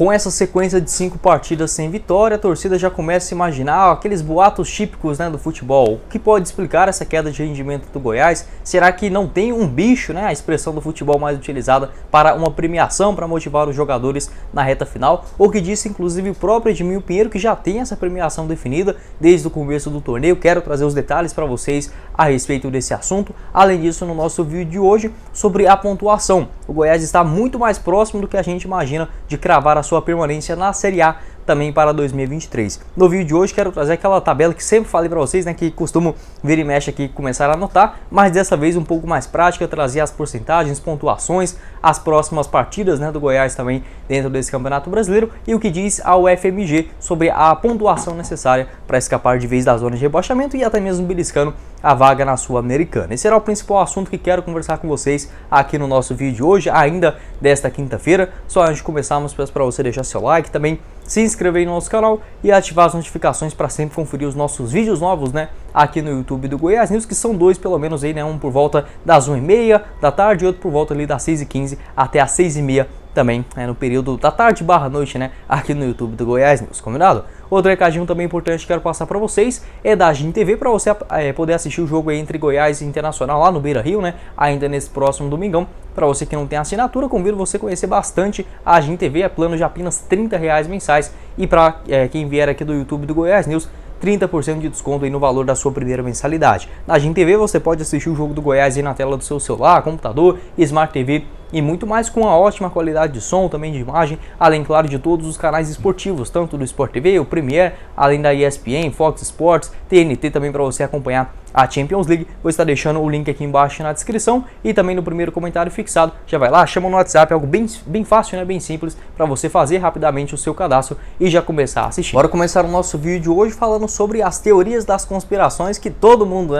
Com essa sequência de 5 partidas sem vitória, a torcida já começa a se imaginar aqueles boatos típicos, do futebol. O que pode explicar essa queda de rendimento do Goiás? Será que não tem um bicho, a expressão do futebol mais utilizada para uma premiação para motivar os jogadores na reta final? O que disse inclusive o próprio Edmilson Pinheiro, que já tem essa premiação definida desde o começo do torneio. Quero trazer os detalhes para vocês a respeito desse assunto. Além disso, no nosso vídeo de hoje, sobre a pontuação. O Goiás está muito mais próximo do que a gente imagina de cravar a sua permanência na Série A também para 2023. No vídeo de hoje quero trazer aquela tabela que sempre falei para vocês, que costumo vir e mexe aqui começar a anotar, mas dessa vez um pouco mais prática, trazer as porcentagens, pontuações, as próximas partidas do Goiás também dentro desse Campeonato Brasileiro e o que diz a UFMG sobre a pontuação necessária para escapar de vez da zona de rebaixamento e até mesmo beliscando a vaga na Sul-Americana. Esse será o principal assunto que quero conversar com vocês aqui no nosso vídeo de hoje, ainda desta quinta-feira. Só antes de começarmos, peço para você deixar seu like, também se inscrever no nosso canal e ativar as notificações para sempre conferir os nossos vídeos novos, aqui no YouTube do Goiás News, que são dois pelo menos aí, um por volta das 1h30 da tarde e outro por volta ali das 6h15 até as 6h30 também, no período da tarde barra noite, aqui no YouTube do Goiás News, combinado? Outro recadinho também importante que quero passar para vocês é da GIN TV, para você poder assistir o jogo aí entre Goiás e Internacional lá no Beira-Rio, ainda nesse próximo domingão. Para você que não tem assinatura, convido você a conhecer bastante a GIN TV, é plano de apenas R$30 mensais. E para quem vier aqui do YouTube do Goiás News, 30% de desconto aí no valor da sua primeira mensalidade. Na GIN TV você pode assistir o jogo do Goiás aí na tela do seu celular, computador, Smart TV e muito mais, com uma ótima qualidade de som, também de imagem, além, claro, de todos os canais esportivos, tanto do Sport TV, o Premier, além da ESPN, Fox Sports, TNT também para você acompanhar a Champions League. Vou estar deixando o link aqui embaixo na descrição e também no primeiro comentário fixado. Já vai lá, chama no WhatsApp, algo bem fácil, bem simples, para você fazer rapidamente o seu cadastro e já começar a assistir. Bora começar o nosso vídeo de hoje falando sobre as teorias das conspirações que todo mundo,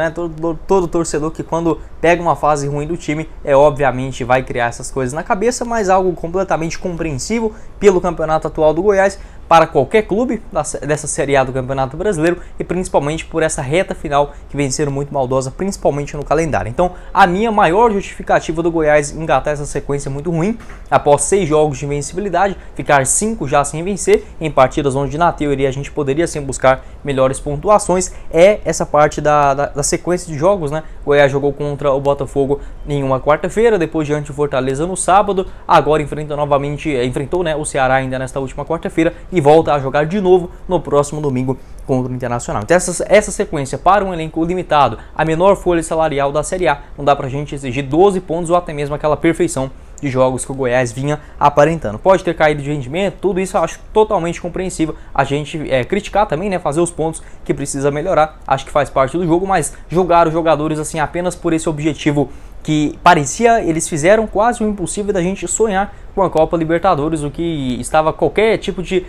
todo torcedor que quando pega uma fase ruim do time, obviamente vai criar essas coisas na cabeça, mas algo completamente compreensível pelo campeonato atual do Goiás, para qualquer clube dessa Série A do Campeonato Brasileiro e principalmente por essa reta final que vem sendo muito maldosa, principalmente no calendário. Então, a minha maior justificativa do Goiás engatar essa sequência muito ruim, após 6 jogos de invencibilidade, ficar 5 já sem vencer, em partidas onde na teoria a gente poderia sim buscar melhores pontuações, é essa parte da sequência de jogos. Goiás jogou contra o Botafogo em uma quarta-feira, depois diante do Fortaleza no sábado, agora enfrentou o Ceará ainda nesta última quarta-feira e volta a jogar de novo no próximo domingo contra o Internacional. Então essa sequência para um elenco limitado, a menor folha salarial da Série A, não dá pra gente exigir 12 pontos ou até mesmo aquela perfeição de jogos que o Goiás vinha aparentando. Pode ter caído de rendimento, tudo isso eu acho totalmente compreensível. A gente criticar também, fazer os pontos que precisa melhorar, acho que faz parte do jogo, mas julgar os jogadores assim apenas por esse objetivo que parecia, eles fizeram quase o impossível da gente sonhar com a Copa Libertadores, o que estava qualquer tipo de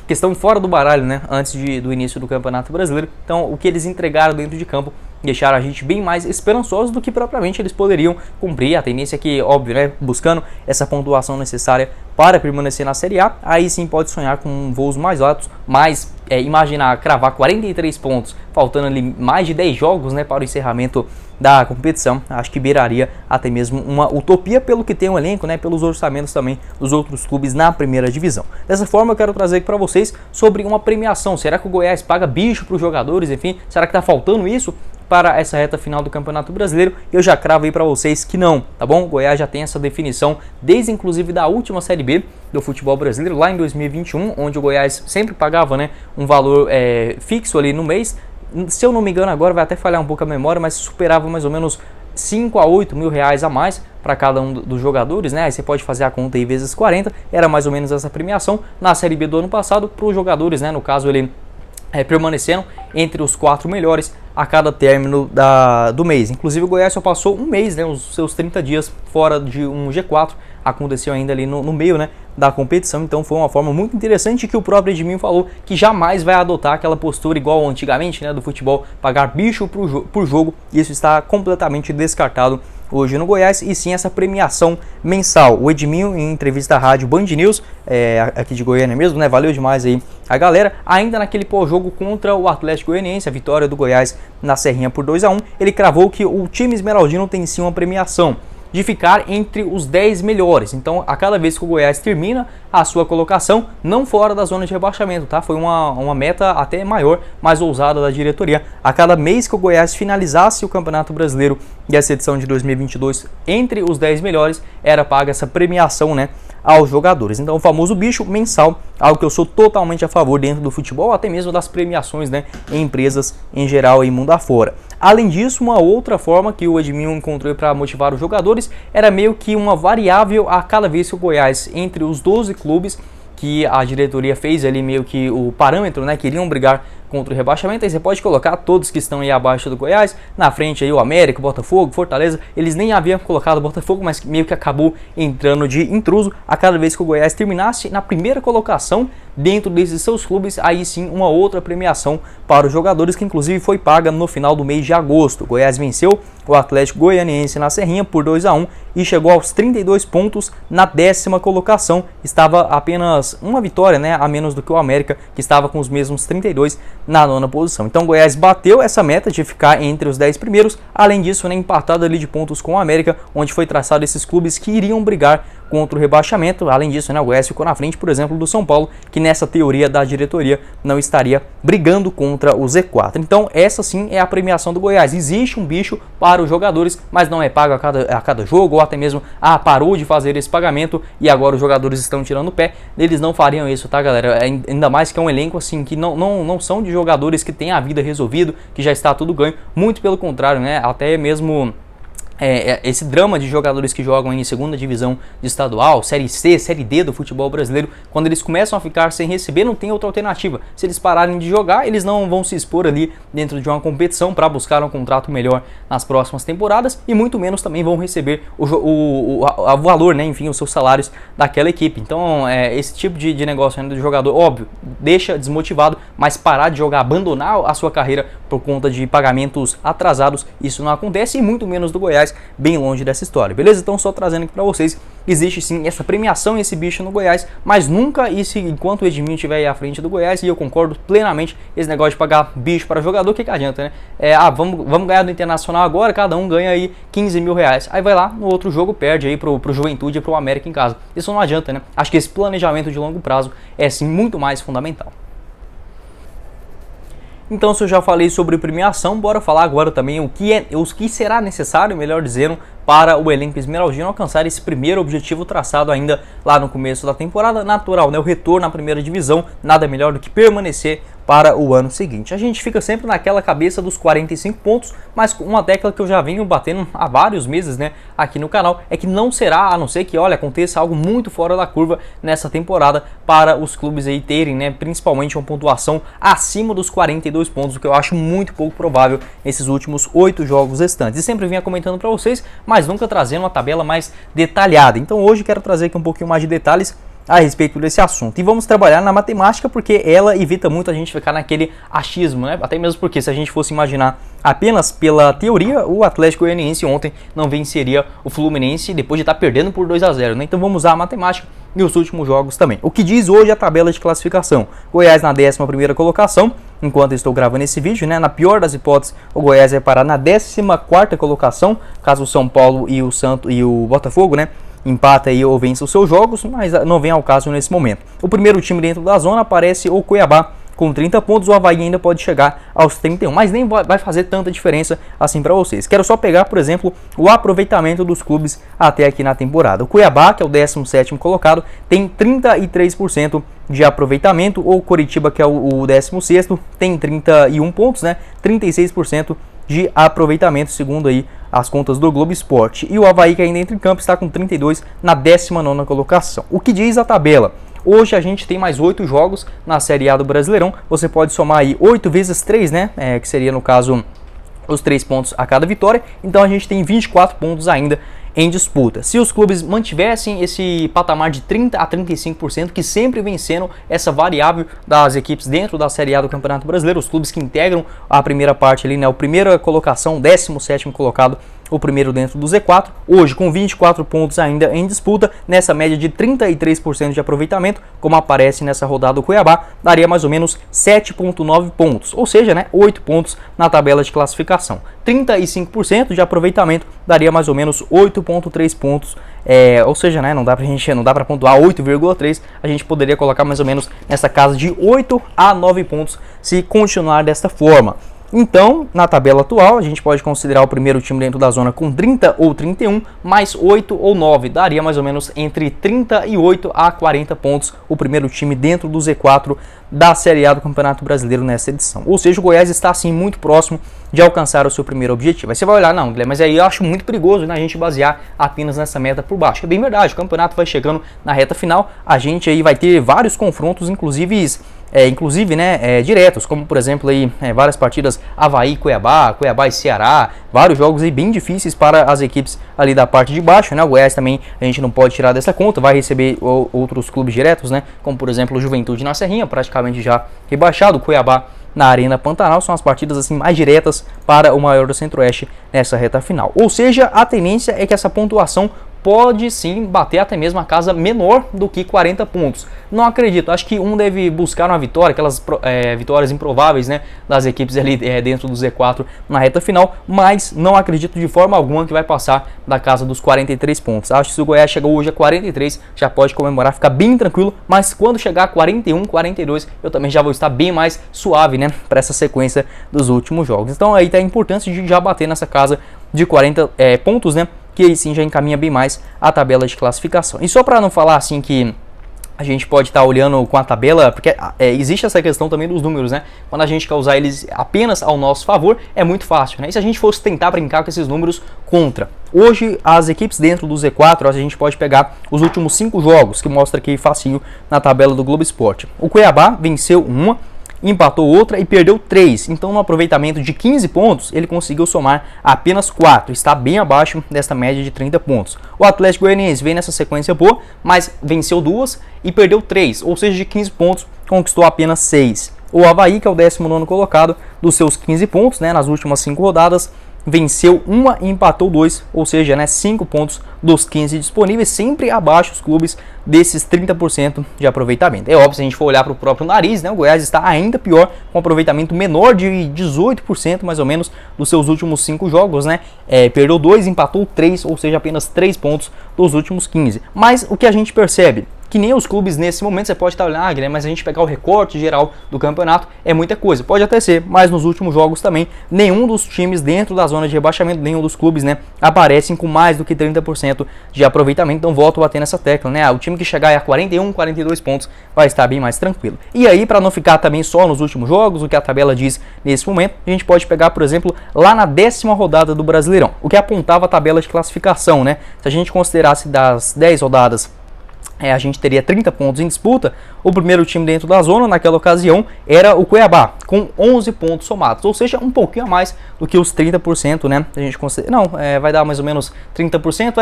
questão fora do baralho, antes do início do Campeonato Brasileiro. Então, o que eles entregaram dentro de campo deixaram a gente bem mais esperançosos do que propriamente eles poderiam cumprir. A tendência é que, óbvio, buscando essa pontuação necessária para permanecer na Série A, aí sim pode sonhar com voos mais altos, mas imaginar cravar 43 pontos, faltando ali mais de 10 jogos para o encerramento da competição, acho que beiraria até mesmo uma utopia pelo que tem o elenco, pelos orçamentos também dos outros clubes na primeira divisão. Dessa forma eu quero trazer aqui para vocês sobre uma premiação. Será que o Goiás paga bicho para os jogadores? Enfim, será que está faltando isso para essa reta final do Campeonato Brasileiro? Eu já cravo aí para vocês que não, tá bom? O Goiás já tem essa definição desde inclusive da última Série B do futebol brasileiro, lá em 2021, onde o Goiás sempre pagava um valor fixo ali no mês. Se eu não me engano agora, vai até falhar um pouco a memória, mas superava mais ou menos 5 a 8 mil reais a mais para cada um dos jogadores, Aí você pode fazer a conta aí vezes 40, era mais ou menos essa premiação na Série B do ano passado para os jogadores, no caso ele permaneceram entre os 4 melhores a cada término do mês. Inclusive o Goiás só passou um mês, os seus 30 dias fora de um G4, aconteceu ainda ali no meio, da competição. Então foi uma forma muito interessante que o próprio Edmilson falou que jamais vai adotar aquela postura igual antigamente, do futebol, pagar bicho por jogo. Isso está completamente descartado hoje no Goiás, e sim essa premiação mensal. O Edmilson, em entrevista à rádio Band News, aqui de Goiânia mesmo, valeu demais aí a galera, ainda naquele pós-jogo contra o Atlético Goianiense, a vitória do Goiás na Serrinha por 2 a 1, ele cravou que o time esmeraldino tem sim uma premiação. de ficar entre os 10 melhores. Então, a cada vez que o Goiás termina a sua colocação, não fora da zona de rebaixamento, tá? Foi uma meta até maior, mais ousada da diretoria. A cada mês que o Goiás finalizasse o Campeonato Brasileiro e essa edição de 2022 entre os 10 melhores, era paga essa premiação, né, aos jogadores. Então, o famoso bicho mensal, algo que eu sou totalmente a favor dentro do futebol, até mesmo das premiações, né, em empresas em geral e mundo afora. Além disso, uma outra forma que o Edminho encontrou para motivar os jogadores era meio que uma variável a cada vez que o Goiás, entre os 12 clubes que a diretoria fez ali meio que o parâmetro, né, queriam brigar contra o rebaixamento, aí você pode colocar todos que estão aí abaixo do Goiás, na frente aí o América, o Botafogo, Fortaleza, eles nem haviam colocado o Botafogo, mas meio que acabou entrando de intruso. A cada vez que o Goiás terminasse na primeira colocação dentro desses seus clubes, aí sim uma outra premiação para os jogadores, que inclusive foi paga no final do mês de agosto. O Goiás venceu o Atlético Goianiense na Serrinha por 2-1 e chegou aos 32 pontos na 10ª colocação. Estava apenas uma vitória, né, a menos do que o América, que estava com os mesmos 32 na 9ª posição. Então o Goiás bateu essa meta de ficar entre os 10 primeiros, além disso, né, empatado ali de pontos com o América, onde foi traçado esses clubes que iriam brigar contra o rebaixamento. Além disso, né, o Goiás ficou na frente, por exemplo, do São Paulo, que nessa teoria da diretoria não estaria brigando contra o Z4. Então essa sim é a premiação do Goiás. Existe um bicho para os jogadores, mas não é pago a cada jogo, ou até mesmo, parou de fazer esse pagamento e agora os jogadores estão tirando o pé. Eles não fariam isso, tá, galera? Ainda mais que é um elenco assim que não são de jogadores que têm a vida resolvido, que já está tudo ganho. Muito pelo contrário, né? Até mesmo esse drama de jogadores que jogam em segunda divisão de estadual, Série C, Série D do futebol brasileiro, quando eles começam a ficar sem receber, não tem outra alternativa. Se eles pararem de jogar, eles não vão se expor ali dentro de uma competição para buscar um contrato melhor nas próximas temporadas e muito menos também vão receber o valor, né, enfim, os seus salários daquela equipe. Então, esse tipo de negócio do jogador, óbvio, deixa desmotivado, mas parar de jogar, abandonar a sua carreira por conta de pagamentos atrasados, isso não acontece, e muito menos do Goiás, bem longe dessa história, beleza? Então só trazendo aqui pra vocês, existe sim essa premiação, esse bicho no Goiás, mas nunca, enquanto o Edminho estiver aí à frente do Goiás, e eu concordo plenamente, esse negócio de pagar bicho para jogador, o que adianta, né? Vamos ganhar do Internacional agora, cada um ganha aí 15 mil reais, aí vai lá, no outro jogo perde aí pro Juventude e pro América em casa, isso não adianta, né? Acho que esse planejamento de longo prazo é sim muito mais fundamental. Então, se eu já falei sobre premiação, bora falar agora também o que será necessário, melhor dizendo, para o elenco esmeraldino alcançar esse primeiro objetivo traçado ainda lá no começo da temporada. Natural, né? O retorno à primeira divisão, nada melhor do que permanecer para o ano seguinte. A gente fica sempre naquela cabeça dos 45 pontos, mas uma tecla que eu já venho batendo há vários meses, né, aqui no canal, é que não será, a não ser que, olha, aconteça algo muito fora da curva nessa temporada para os clubes aí terem, né, principalmente uma pontuação acima dos 42 pontos, o que eu acho muito pouco provável nesses últimos 8 jogos restantes. E sempre vinha comentando para vocês, mas nunca trazendo uma tabela mais detalhada. Então hoje quero trazer aqui um pouquinho mais de detalhes a respeito desse assunto. E vamos trabalhar na matemática, porque ela evita muito a gente ficar naquele achismo, né? Até mesmo porque se a gente fosse imaginar apenas pela teoria, o Atlético Goianiense ontem não venceria o Fluminense depois de estar perdendo por 2-0, né? Então vamos usar a matemática e os últimos jogos também. O que diz hoje a tabela de classificação? Goiás na 11ª colocação, enquanto eu estou gravando esse vídeo, né? Na pior das hipóteses, o Goiás vai parar na 14ª colocação, caso o São Paulo e o Botafogo, né, empata aí ou vence os seus jogos, mas não vem ao caso nesse momento. O primeiro time dentro da zona aparece o Cuiabá com 30 pontos, o Avaí ainda pode chegar aos 31, mas nem vai fazer tanta diferença assim para vocês. Quero só pegar, por exemplo, o aproveitamento dos clubes até aqui na temporada. O Cuiabá, que é o 17º colocado, tem 33% de aproveitamento, ou o Coritiba, que é o 16º, tem 31 pontos, né? 36% de aproveitamento, segundo aí as contas do Globo Esporte. E o Avaí, que ainda entra em campo, está com 32 na 19ª colocação. O que diz a tabela? Hoje a gente tem mais 8 jogos na Série A do Brasileirão. Você pode somar aí 8 vezes 3, né? Que seria, no caso, os 3 pontos a cada vitória. Então a gente tem 24 pontos ainda em disputa. Se os clubes mantivessem esse patamar de 30 a 35%, que sempre vem sendo essa variável das equipes dentro da Série A do Campeonato Brasileiro, os clubes que integram a primeira parte ali, né, a primeira colocação, 17º colocado, o primeiro dentro do Z4, hoje com 24 pontos ainda em disputa, nessa média de 33% de aproveitamento, como aparece nessa rodada do Cuiabá, daria mais ou menos 7,9 pontos, ou seja, né, 8 pontos na tabela de classificação. 35% de aproveitamento daria mais ou menos 8,3 pontos, ou seja, né, não dá para pontuar 8,3, a gente poderia colocar mais ou menos nessa casa de 8 a 9 pontos se continuar desta forma. Então, na tabela atual, a gente pode considerar o primeiro time dentro da zona com 30 ou 31, mais 8 ou 9, daria mais ou menos entre 38 a 40 pontos o primeiro time dentro do Z4 da Série A do Campeonato Brasileiro nessa edição. Ou seja, o Goiás está assim muito próximo de alcançar o seu primeiro objetivo. Aí você vai olhar, não, Guilherme, mas aí eu acho muito perigoso, né, a gente basear apenas nessa meta por baixo. É bem verdade, o campeonato vai chegando na reta final, a gente aí vai ter vários confrontos, inclusive diretos, como por exemplo aí, várias partidas Avaí, Cuiabá e Ceará, vários jogos aí bem difíceis para as equipes ali da parte de baixo, né? O Goiás também a gente não pode tirar dessa conta, vai receber outros clubes diretos, né? Como por exemplo o Juventude na Serrinha, praticamente já rebaixado, o Cuiabá na Arena Pantanal, são as partidas assim mais diretas para o maior do Centro-Oeste nessa reta final. Ou seja, a tendência é que essa pontuação pode sim bater até mesmo a casa menor do que 40 pontos. Não acredito, acho que deve buscar uma vitória, aquelas vitórias improváveis, né, das equipes ali dentro do Z4 na reta final, mas não acredito de forma alguma que vai passar da casa dos 43 pontos. Acho que se o Goiás chegou hoje a 43, já pode comemorar, ficar bem tranquilo, mas quando chegar a 41, 42, eu também já vou estar bem mais suave, né, para essa sequência dos últimos jogos. Então aí tá a importância de já bater nessa casa de 40 pontos, né, que aí sim já encaminha bem mais a tabela de classificação. E só para não falar assim que a gente pode estar olhando com a tabela, porque existe essa questão também dos números, né? Quando a gente quer usar eles apenas ao nosso favor, é muito fácil, né? E se a gente fosse tentar brincar com esses números contra? Hoje, as equipes dentro do Z4, a gente pode pegar os últimos 5 jogos, que mostra aqui facinho na tabela do Globo Esporte. O Cuiabá venceu uma, empatou outra e perdeu 3. Então, no aproveitamento de 15 pontos, ele conseguiu somar apenas 4. Está bem abaixo desta média de 30 pontos. O Atlético Goianiense vem nessa sequência boa, mas venceu 2 e perdeu 3. Ou seja, de 15 pontos, conquistou apenas 6. O Avaí, que é o 19º colocado, dos seus 15 pontos, né, nas últimas 5 rodadas, venceu uma e empatou 2, ou seja, né, 5 pontos dos 15 disponíveis, sempre abaixo os clubes desses 30% de aproveitamento. É óbvio, se a gente for olhar para o próprio nariz, né, o Goiás está ainda pior, com aproveitamento menor de 18% mais ou menos dos seus últimos 5 jogos, né, perdeu 2, empatou 3, ou seja, apenas 3 pontos dos últimos 15. Mas o que a gente percebe? Que nem os clubes nesse momento, você pode estar olhando, né, mas a gente pegar o recorte geral do campeonato é muita coisa. Pode até ser, mas nos últimos jogos também, nenhum dos times dentro da zona de rebaixamento, nenhum dos clubes, né, aparecem com mais do que 30% de aproveitamento. Então volto a bater nessa tecla, né? O time que chegar a 41, 42 pontos vai estar bem mais tranquilo. E aí, para não ficar também só nos últimos jogos, o que a tabela diz nesse momento, a gente pode pegar, por exemplo, lá na 10ª rodada do Brasileirão, o que apontava a tabela de classificação, né? Se a gente considerasse das 10 rodadas, a gente teria 30 pontos em disputa. O primeiro time dentro da zona naquela ocasião era o Cuiabá, com 11 pontos somados, ou seja, um pouquinho a mais do que os 30%, né? A gente considera, não, vai dar mais ou menos 30%,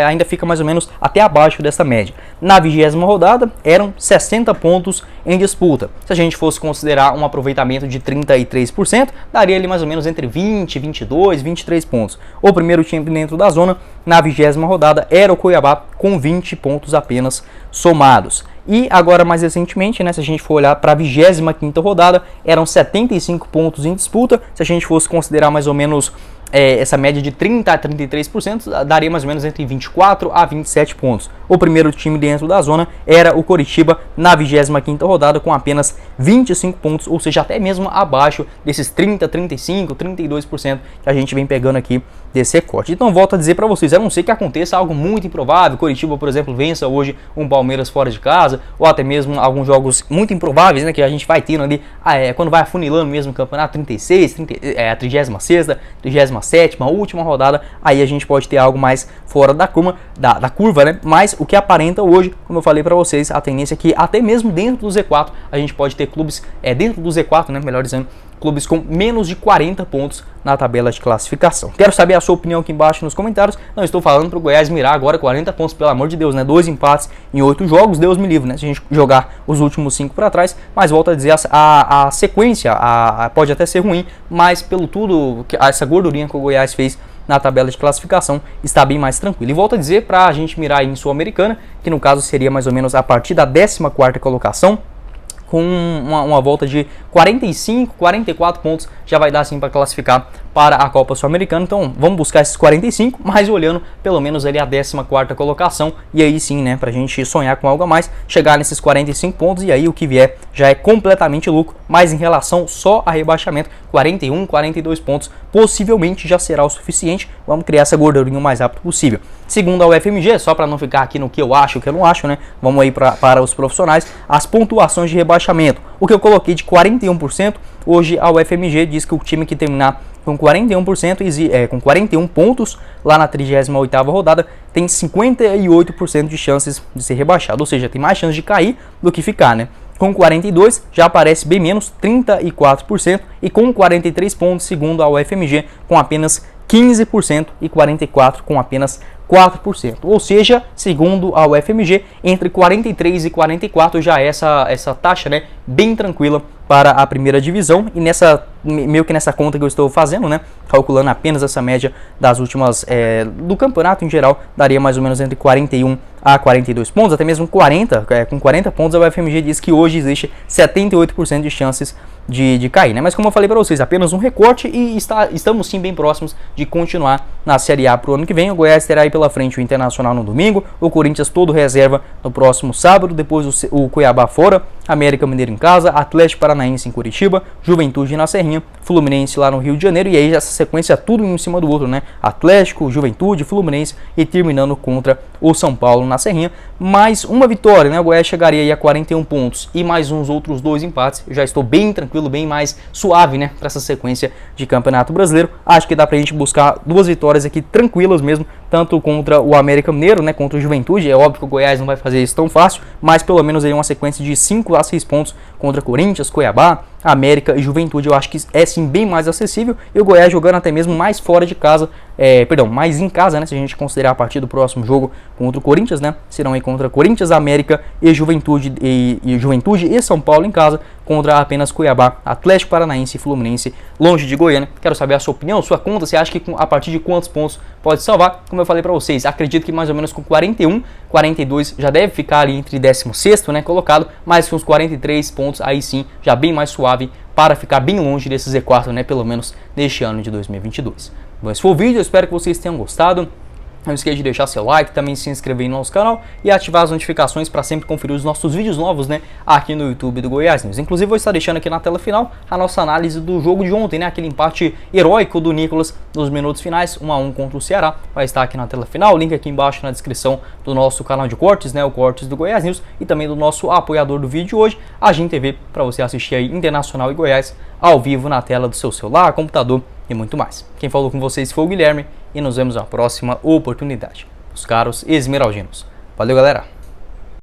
ainda fica mais ou menos até abaixo dessa média. Na 20ª rodada eram 60 pontos em disputa. Se a gente fosse considerar um aproveitamento de 33%, daria ali mais ou menos entre 20, 22, 23 pontos. O primeiro time dentro da zona na 20ª rodada era o Cuiabá, com 20 pontos apenas somados. E agora mais recentemente, né, se a gente for olhar para a 25ª rodada, eram 75 pontos em disputa. Se a gente fosse considerar mais ou menos essa média de 30 a 33%, daria mais ou menos entre 24 a 27 pontos. O primeiro time dentro da zona era o Coritiba na 25ª rodada, com apenas 25 pontos, ou seja, até mesmo abaixo desses 30, 35, 32% que a gente vem pegando aqui desse recorte. Então volto a dizer para vocês, a não ser que aconteça algo muito improvável, Coritiba, por exemplo, vença hoje um Palmeiras fora de casa, ou até mesmo alguns jogos muito improváveis, né, que a gente vai tendo ali, quando vai afunilando mesmo o campeonato, 36, a 36ª, 37ª, última rodada, aí a gente pode ter algo mais fora da curva, né? Mas o que aparenta hoje, como eu falei para vocês, a tendência é que até mesmo dentro do Z4 a gente pode ter clubes dentro do Z4, né, melhor dizendo, clubes com menos de 40 pontos na tabela de classificação. Quero saber a sua opinião aqui embaixo nos comentários. Não estou falando para o Goiás mirar agora 40 pontos, pelo amor de Deus, né? 2 empates em 8 jogos, Deus me livre, né? Se a gente jogar os últimos 5 para trás, mas volto a dizer, a sequência pode até ser ruim, mas pelo tudo, essa gordurinha que o Goiás fez na tabela de classificação está bem mais tranquilo. E volto a dizer, para a gente mirar em Sul-Americana, que no caso seria mais ou menos a partir da 14ª colocação, com uma volta de 45, 44 pontos, já vai dar sim para classificar para a Copa Sul-Americana. Então vamos buscar esses 45, mas olhando pelo menos ali a 14ª colocação, e aí sim, né, pra gente sonhar com algo a mais, chegar nesses 45 pontos, e aí o que vier já é completamente lucro, mas em relação só a rebaixamento, 41, 42 pontos possivelmente já será o suficiente. Vamos criar essa gordurinha o mais rápido possível. Segundo a UFMG, só para não ficar aqui no que eu acho, o que eu não acho, né, vamos aí para os profissionais, as pontuações de rebaixamento. O que eu coloquei de 41%, hoje a UFMG diz que o time que terminar com 41%, com 41 pontos lá na 38ª rodada, tem 58% de chances de ser rebaixado, ou seja, tem mais chance de cair do que ficar, né? Com 42 já aparece bem menos, 34%, e com 43 pontos, segundo a UFMG, com apenas 15%, e 44 com apenas 4%. Ou seja, segundo a UFMG, entre 43 e 44 já é essa taxa, né, bem tranquila para a primeira divisão. E meio que nessa conta que eu estou fazendo, né, calculando apenas essa média das últimas do campeonato em geral, daria mais ou menos entre 41 a 42 pontos, até mesmo 40, com 40 pontos a UFMG diz que hoje existe 78% de chances de cair, né? Mas como eu falei para vocês, apenas um recorte, e estamos sim bem próximos de continuar na Série A para o ano que vem. O Goiás terá aí pela frente o Internacional no domingo, o Corinthians todo reserva no próximo sábado, depois o Cuiabá fora, América Mineiro em casa, Atlético Paranaense em Curitiba, Juventude na Serrinha, Fluminense lá no Rio de Janeiro, e aí essa sequência tudo um em cima do outro, né? Atlético, Juventude, Fluminense, e terminando contra o São Paulo na Serrinha. Mais uma vitória, né? O Goiás chegaria aí a 41 pontos e mais uns outros 2 empates. Eu já estou bem tranquilo, bem mais suave, né, para essa sequência de Campeonato Brasileiro. Acho que dá pra gente buscar 2 vitórias aqui tranquilas mesmo, tanto contra o América Mineiro, né, contra o Juventude. É óbvio que o Goiás não vai fazer isso tão fácil, mas pelo menos aí uma sequência de 5 a 6 pontos contra Corinthians, Cuiabá, América e Juventude. Eu acho que é sim bem mais acessível, e o Goiás jogando até mesmo mais fora de casa, mais em casa, né, se a gente considerar a partir do próximo jogo contra o Corinthians, né, serão aí contra Corinthians, América e Juventude, Juventude e São Paulo em casa, contra apenas Cuiabá, Atlético Paranaense e Fluminense longe de Goiânia. Quero saber a sua opinião, sua conta, você acha que a partir de quantos pontos pode salvar? Como eu falei para vocês, acredito que mais ou menos com 41, 42 já deve ficar ali entre 16º, né, colocado, mas com os 43 pontos aí sim, já bem mais suave para ficar bem longe desse Z4, né, pelo menos neste ano de 2022. Bom, esse foi o vídeo, eu espero que vocês tenham gostado. Não esqueça de deixar seu like, também se inscrever no nosso canal e ativar as notificações para sempre conferir os nossos vídeos novos, né, aqui no YouTube do Goiás News. Inclusive vou estar deixando aqui na tela final a nossa análise do jogo de ontem, né, aquele empate heróico do Nicolas nos minutos finais, 1 a 1 contra o Ceará. Vai estar aqui na tela final, o link aqui embaixo na descrição do nosso canal de cortes, né, o Cortes do Goiás News, e também do nosso apoiador do vídeo de hoje, a GIM TV, para você assistir aí Internacional e Goiás ao vivo na tela do seu celular, computador e muito mais. Quem falou com vocês foi o Guilherme, e nos vemos na próxima oportunidade. Os caros esmeraldinos. Valeu, galera!